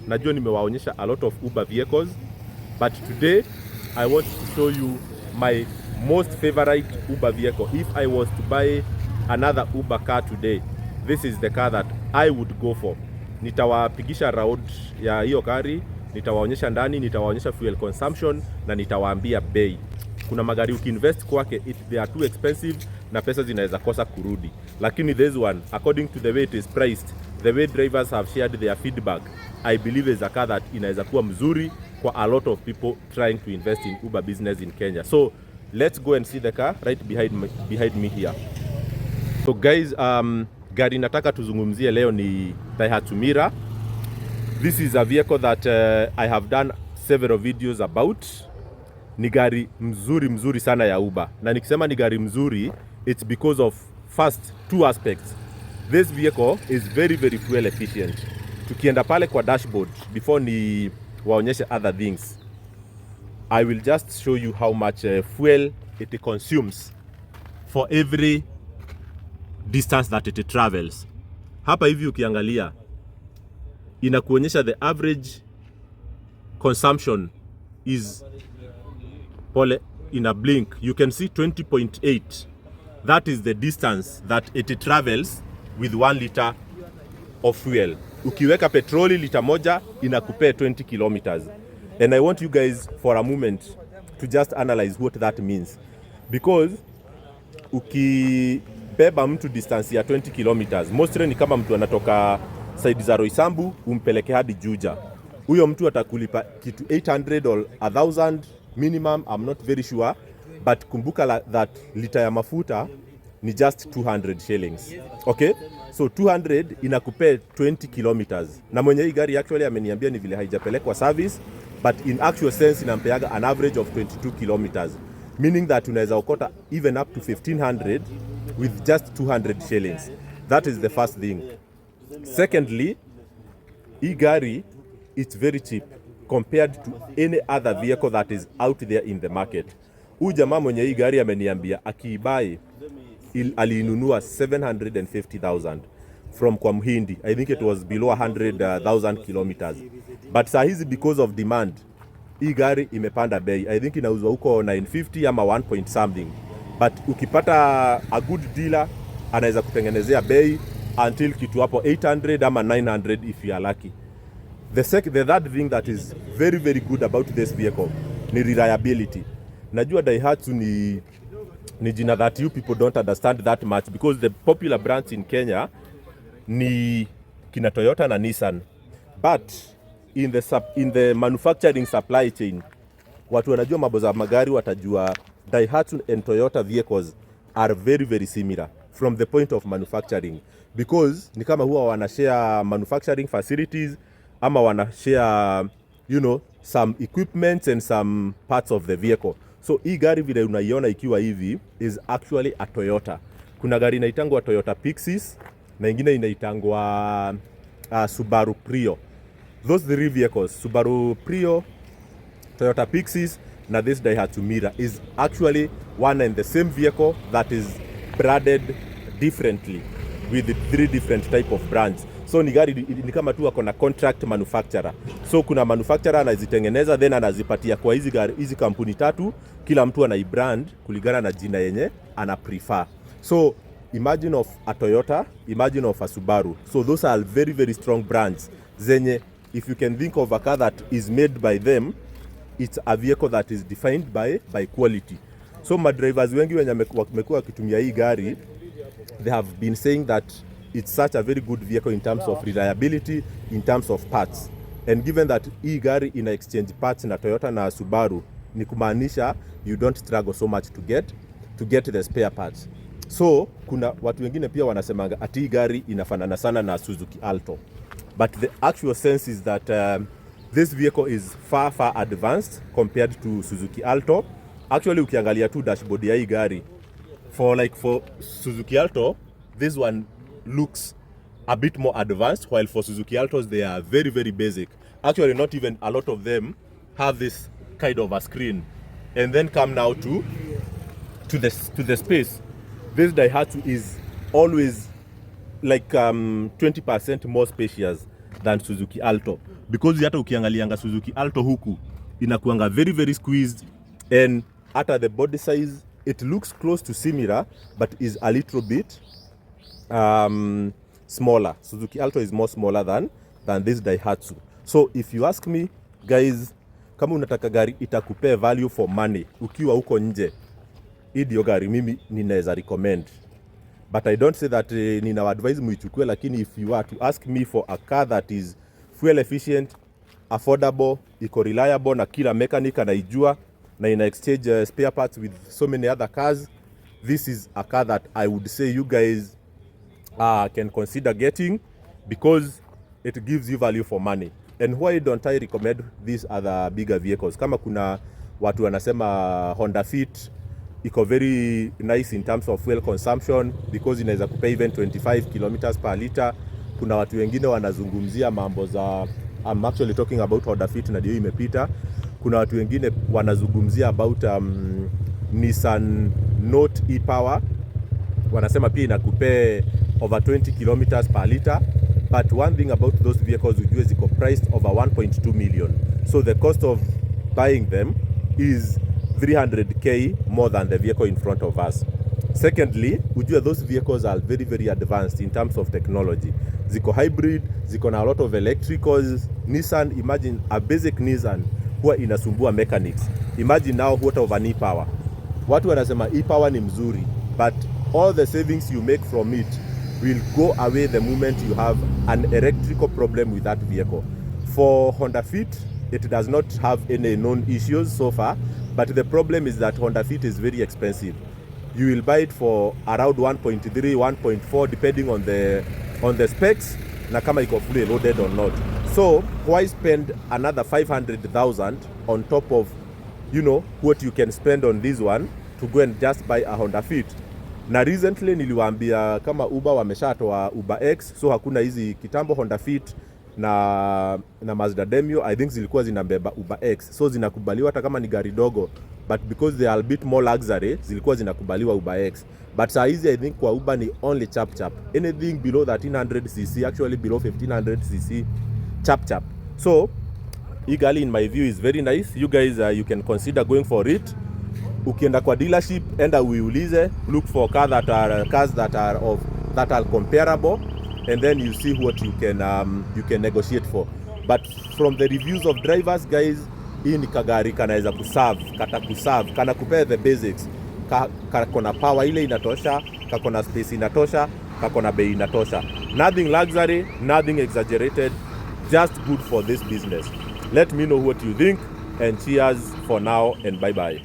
Najua nimewaonyesha a lot of Uber vehicles, but today I want to show you my most favorite Uber vehicle. If I was to buy another Uber car today, this is the car that I would go for. Nitawapigisha road ya hiyo gari, nitawaonyesha ndani, nitawaonyesha fuel consumption na nitawaambia bei. Kuna magari ukiinvest kwake they are too expensive na pesa zinaweza kosa kurudi. Lakini this one, according to the way it is priced, the way drivers have shared their feedback, I believe is a car that inaweza kuwa mzuri kwa a lot of people trying to invest in Uber business in Kenya. So let's go and see the car right behind me here. So guys, gari nataka tuzungumzie leo ni Daihatsu Mira. This is a vehicle that I have done several videos about. Ni gari mzuri sana ya Uber. Na nikisema ni gari mzuri, it's because of first two aspects. This vehicle is very fuel efficient. Tukienda pale kwa dashboard, before ni waonyeshe other things, I will just show you how much fuel it consumes for every distance that it travels. Hapa hivi ukiangalia inakuonyesha the average consumption is in a blink you can see 20.8. That is the distance that it travels with 1 liter of fuel. Ukiweka petroli lita moja inakupea 20 kilometers. And I want you guys for a moment to just analyze what that means. Because ukibeba mtu distance ya 20 kilometers, mostly ni kama mtu anatoka side za Roysambu umpeleke hadi Juja. Huyo mtu atakulipa kitu 800 or 1000 minimum, I'm not very sure, but kumbuka that lita ya mafuta ni just 200 shillings. Okay? So 200 inakupea 20 kilometers. Na mwenye hii gari actually ameniambia ni vile haijapelekwa service, but in actual sense inampeaga an average of 22 kilometers. Meaning that unaweza okota even up to 1500 with just 200 shillings. That is the first thing. Secondly, hii gari, it's very cheap compared to any other vehicle that is out there in the market. Huyu jamaa mwenye hii gari ameniambia akiibai aliinunua 750,000 from kwa Mhindi. I think it was below 100,000 kilometers. But saa hizi because of demand, hii gari imepanda bei. I think inauzwa huko 950 ama 1 point something. But ukipata a good dealer anaweza kutengenezea bei until kitu hapo 800 ama 900 if you are lucky. The third thing that is very good about this vehicle ni reliability. Najua Daihatsu ni jina that you people don't understand that much because the popular brands in Kenya ni kina Toyota na Nissan. But in the manufacturing supply chain, watu wanajua mambo za magari watajua Daihatsu and Toyota vehicles are very similar from the point of manufacturing, because ni kama huwa wanashare manufacturing facilities ama wanashare some equipment and some parts of the vehicle. So hii gari vile unaiona ikiwa hivi is actually a Toyota. Kuna gari inaitangwa Toyota Pixis na ingine inaitangwa Subaru Prio. Those three vehicles, Subaru Prio, Toyota Pixis na this Daihatsu Mira, is actually one and the same vehicle that is branded differently with the 3 different type of brands. So ni gari ni kama tu wako na contract manufacturer. So kuna manufacturer anazitengeneza then anazipatia kwa hizi kampuni 3, kila mtu anaibrand kulingana na jina yenye ana prefer. So imagine of a Toyota, imagine of a Subaru. So those are very strong brands zenye if you can think of a car that is made by them, it's a vehicle that is defined by quality. So madrivers wengi wenye wamekuwa wakitumia hii gari, they have been saying that it's such a very good vehicle in terms of reliability, in terms of parts. And given that hii gari ina exchange parts na Toyota na Subaru, ni kumaanisha you don't struggle so much to get the spare parts. So kuna watu wengine pia wanasemanga ati hii gari inafanana sana na Suzuki Alto. But the actual sense is that this vehicle is far advanced compared to Suzuki Alto. Actually ukiangalia tu dashboard ya hii gari, for Suzuki Alto, this one looks a bit more advanced, while for Suzuki Altos they are very basic. Actually not even a lot of them have this kind of a screen. And then come now to the space. This Daihatsu is always like 20% more spacious than Suzuki Alto, because hata ukiangalianga Suzuki Alto huku inakuanga very very squeezed, and hata the body size it looks close to Mira but is a little bit smaller. Suzuki Alto is more smaller than this Daihatsu. So if you ask me guys, kama unataka gari itakupea value for money ukiwa huko nje, hii ndio gari mimi ninaweza recommend. But I don't say that nina advise muichukue, lakini if you are to ask me for a car that is fuel efficient, affordable, iko reliable na kila mechanic anaijua na ina exchange spare parts with so many other cars, this is a car that I would say you guys can consider getting, because it gives you value for money. And why don't I recommend these other bigger vehicles? Kama kuna watu wanasema Honda Fit iko very nice in terms of fuel consumption, because inaweza kupea even 25 kilometers per liter. Kuna watu wengine wanazungumzia mambo za, I'm actually talking about Honda Fit na ndio imepita. Kuna watu wengine wanazungumzia about Nissan Note e-Power, wanasema pia inakupea over 20 kilometers per liter. But one thing about those vehicles, ujue ziko priced over 1.2 million. So the cost of buying them is 300k more than the vehicle in front of us. Secondly, ujue those vehicles are very very advanced in terms of technology. Ziko hybrid, ziko na a lot of electricals. Nissan, imagine a basic Nissan huwa inasumbua mechanics. Imagine now what of an e-Power. Watu wanasema e-Power ni mzuri, but all the savings you make from it will go away the moment you have an electrical problem with that vehicle. For Honda Fit, it does not have any known issues so far, but the problem is that Honda Fit is very expensive. You will buy it for around 1.3, 1.4 depending on the specs na kama iko fully loaded or not. So why spend another 500,000 on top of, you know, what you can spend on this one to go and just buy a Honda Fit? Na recently niliwaambia kama Uber wameshatoa Uber X, so hakuna hizi kitambo Honda Fit na Mazda Demio I think zilikuwa zinabeba Uber X, so zinakubaliwa hata kama ni gari dogo, but because they are a bit more luxury zilikuwa zinakubaliwa Uber X. But saa hizi I think kwa Uber ni only chap anything below 1300cc, actually below 1500cc chap. So hii gari in my view is very nice. You guys you can consider going for it. Ukienda kwa dealership, enda uiulize, look for cars that are comparable, and then you see what you can negotiate for. But from the reviews of drivers guys, hii ni kagari kanaweza kuserve, kana kupea the basics. Kakona power ile inatosha, kakona space inatosha, kakona bei inatosha. Nothing luxury, nothing exaggerated, just good for this business. Let me know what you think, and cheers for now and bye bye.